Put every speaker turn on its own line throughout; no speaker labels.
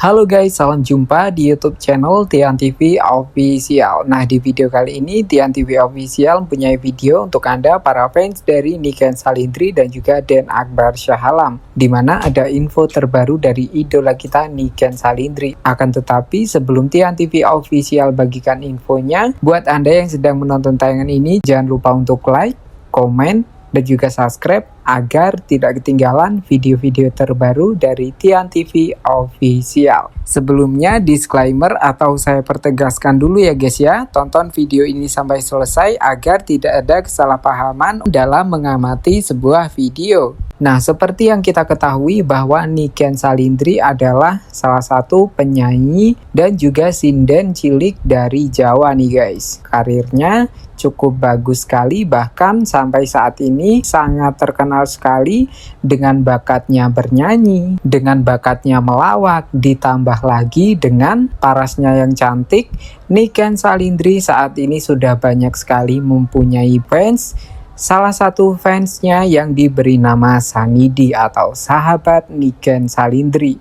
Halo guys, salam jumpa di YouTube channel Tian TV Official. Nah, di video kali ini Tian TV Official mempunyai video untuk Anda para fans dari Niken Salindri dan juga Den Akbar Syahalam, di mana ada info terbaru dari idola kita Niken Salindri. Akan tetapi sebelum Tian TV Official bagikan infonya, buat Anda yang sedang menonton tayangan ini jangan lupa untuk like, komen, dan juga subscribe agar tidak ketinggalan video-video terbaru dari Tian TV Official. Sebelumnya disclaimer atau saya pertegaskan dulu ya guys ya, tonton video ini sampai selesai agar tidak ada kesalahpahaman dalam mengamati sebuah video. Nah, seperti yang kita ketahui bahwa Niken Salindri adalah salah satu penyanyi dan juga sinden cilik dari Jawa nih guys. Karirnya cukup bagus sekali, bahkan sampai saat ini sangat terkenal sekali dengan bakatnya bernyanyi, dengan bakatnya melawak, ditambah lagi dengan parasnya yang cantik. Niken Salindri saat ini sudah banyak sekali mempunyai fans. Salah satu fansnya yang diberi nama Sanidi atau sahabat Niken Salindri.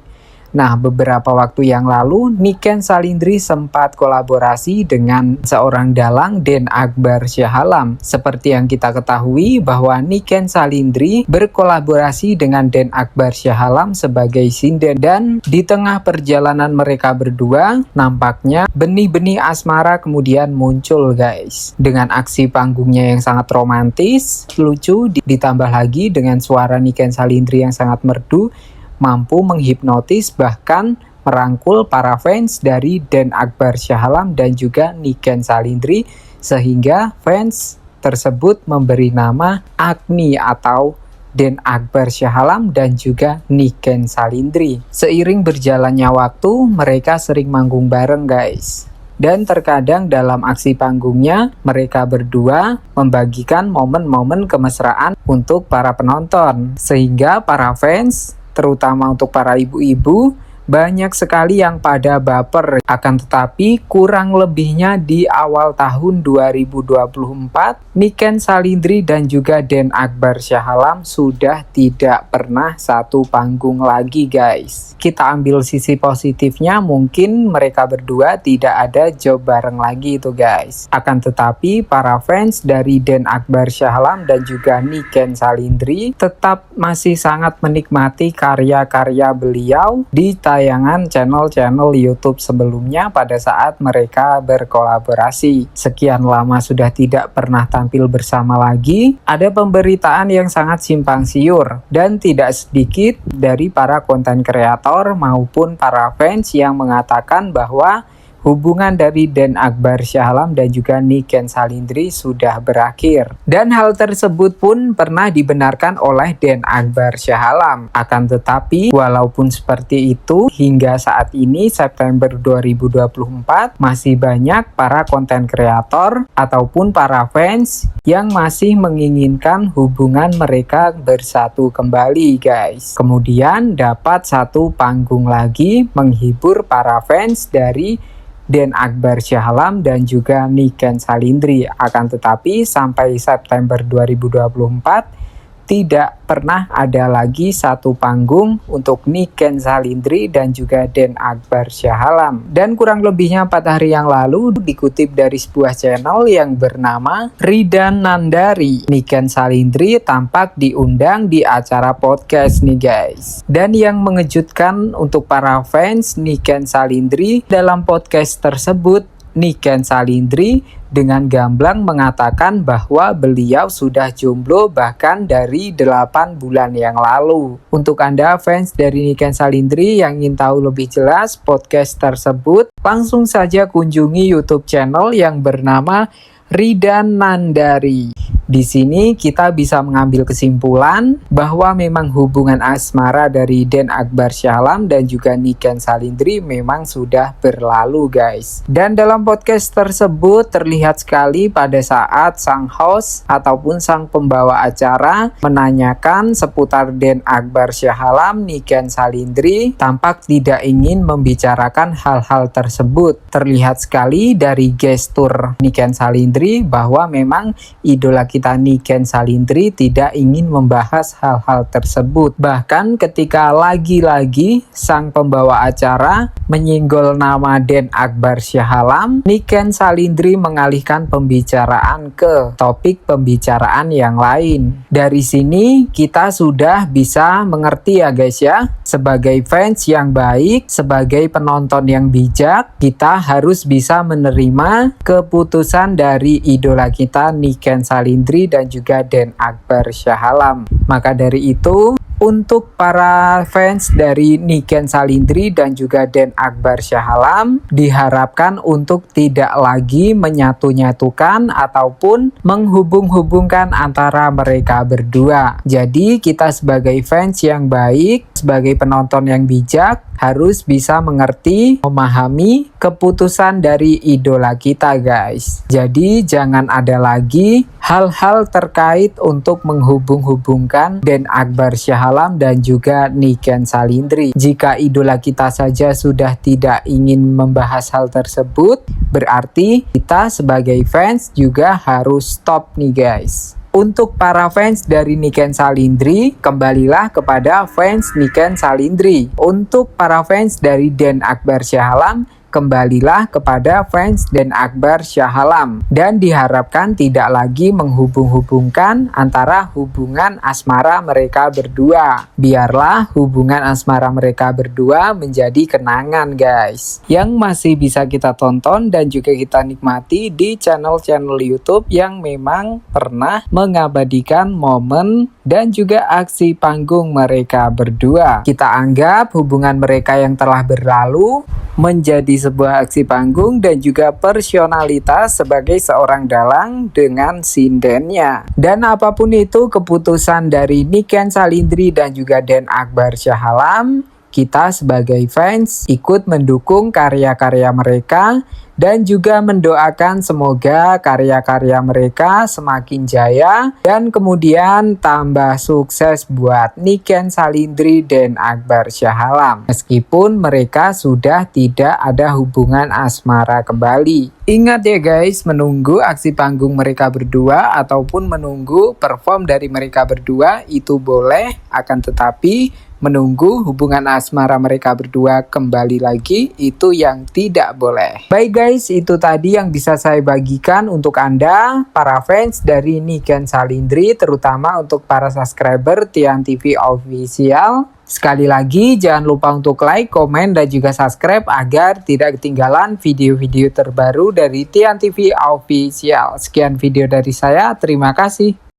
Nah, beberapa waktu yang lalu Niken Salindri sempat kolaborasi dengan seorang dalang Den Akbar Syahalam. Seperti yang kita ketahui bahwa Niken Salindri berkolaborasi dengan Den Akbar Syahalam sebagai sinden, dan di tengah perjalanan mereka berdua nampaknya benih-benih asmara kemudian muncul guys. Dengan aksi panggungnya yang sangat romantis, lucu, ditambah lagi dengan suara Niken Salindri yang sangat merdu, mampu menghipnotis bahkan merangkul para fans dari Den Akbar Syahalam dan juga Niken Salindri, sehingga fans tersebut memberi nama Agni atau Den Akbar Syahalam dan juga Niken Salindri. Seiring berjalannya waktu, mereka sering manggung bareng guys. Dan terkadang dalam aksi panggungnya, mereka berdua membagikan momen-momen kemesraan untuk para penonton, sehingga para fans, terutama untuk para ibu-ibu, banyak sekali yang pada baper. Akan tetapi kurang lebihnya di awal tahun 2024, Niken Salindri dan juga Den Akbar Syahalam sudah tidak pernah satu panggung lagi guys. Kita ambil sisi positifnya, mungkin mereka berdua tidak ada job bareng lagi itu guys. Akan tetapi para fans dari Den Akbar Syahalam dan juga Niken Salindri tetap masih sangat menikmati karya-karya beliau di tayangan channel-channel YouTube sebelumnya pada saat mereka berkolaborasi. Sekian lama sudah tidak pernah tampil bersama lagi. Ada pemberitaan yang sangat simpang siur dan tidak sedikit dari para konten kreator maupun para fans yang mengatakan bahwa hubungan dari Den Akbar Syahalam dan juga Niken Salindri sudah berakhir. Dan hal tersebut pun pernah dibenarkan oleh Den Akbar Syahalam. Akan tetapi, walaupun seperti itu, hingga saat ini September 2024, masih banyak para konten kreator ataupun para fans yang masih menginginkan hubungan mereka bersatu kembali guys. Kemudian dapat satu panggung lagi menghibur para fans dari Den Akbar Syahalam dan juga Niken Salindri. Akan tetapi sampai September 2024 tidak pernah ada lagi satu panggung untuk Niken Salindri dan juga Den Akbar Syahalam. Dan kurang lebihnya 4 hari yang lalu dikutip dari sebuah channel yang bernama Ridan Nandari, Niken Salindri tampak diundang di acara podcast nih guys. Dan yang mengejutkan untuk para fans Niken Salindri, dalam podcast tersebut Niken Salindri dengan gamblang mengatakan bahwa beliau sudah jomblo bahkan dari 8 bulan yang lalu. Untuk Anda fans dari Niken Salindri yang ingin tahu lebih jelas podcast tersebut, langsung saja kunjungi YouTube channel yang bernama Ridan Nandari. Di sini kita bisa mengambil kesimpulan bahwa memang hubungan asmara dari Den Akbar Syahalam dan juga Niken Salindri memang sudah berlalu guys. Dan dalam podcast tersebut terlihat sekali pada saat sang host ataupun sang pembawa acara menanyakan seputar Den Akbar Syahalam, Niken Salindri tampak tidak ingin membicarakan hal-hal tersebut. Terlihat sekali dari gestur Niken Salindri bahwa memang idola kita Niken Salindri tidak ingin membahas hal-hal tersebut. Bahkan ketika lagi-lagi sang pembawa acara menyinggol nama Den Akbar Shah Alam, Niken Salindri mengalihkan pembicaraan ke topik pembicaraan yang lain. Dari sini kita sudah bisa mengerti ya guys ya, sebagai fans yang baik, sebagai penonton yang bijak, kita harus bisa menerima keputusan dari idola kita Niken Salindri dan juga Den Akbar Shah Alam. Maka dari itu, untuk para fans dari Niken Salindri dan juga Den Akbar Shah Alam diharapkan untuk tidak lagi menyatu-nyatukan ataupun menghubung-hubungkan antara mereka berdua. Jadi kita sebagai fans yang baik, sebagai penonton yang bijak, harus bisa mengerti, memahami keputusan dari idola kita guys. Jadi jangan ada lagi hal-hal terkait untuk menghubung-hubungkan Den Akbar Shah Alam dan juga Niken Salindri. Jika idola kita saja sudah tidak ingin membahas hal tersebut, berarti kita sebagai fans juga harus stop nih guys. Untuk para fans dari Niken Salindri, kembalilah kepada fans Niken Salindri. Untuk para fans dari Den Akbar Shah Alam, kembalilah kepada fans Den Akbar Shah Alam. Dan diharapkan tidak lagi menghubung-hubungkan antara hubungan asmara mereka berdua. Biarlah hubungan asmara mereka berdua menjadi kenangan guys, yang masih bisa kita tonton dan juga kita nikmati di channel-channel YouTube yang memang pernah mengabadikan momen dan juga aksi panggung mereka berdua. Kita anggap hubungan mereka yang telah berlalu menjadi sebuah aksi panggung dan juga personalitas sebagai seorang dalang dengan sindennya. Dan apapun itu keputusan dari Niken Salindri dan juga Den Akbar Shah Alam, kita sebagai fans ikut mendukung karya-karya mereka dan juga mendoakan semoga karya-karya mereka semakin jaya dan kemudian tambah sukses buat Niken Salindri dan Akbar Shah Alam. Meskipun mereka sudah tidak ada hubungan asmara kembali. Ingat ya guys, menunggu aksi panggung mereka berdua ataupun menunggu perform dari mereka berdua itu boleh, akan tetapi menunggu hubungan asmara mereka berdua kembali lagi itu yang tidak boleh. Baik guys, itu tadi yang bisa saya bagikan untuk Anda para fans dari Niken Salindri, terutama untuk para subscriber Tian TV Official. Sekali lagi jangan lupa untuk like, komen, dan juga subscribe agar tidak ketinggalan video-video terbaru dari Tian TV Official. Sekian video dari saya, terima kasih.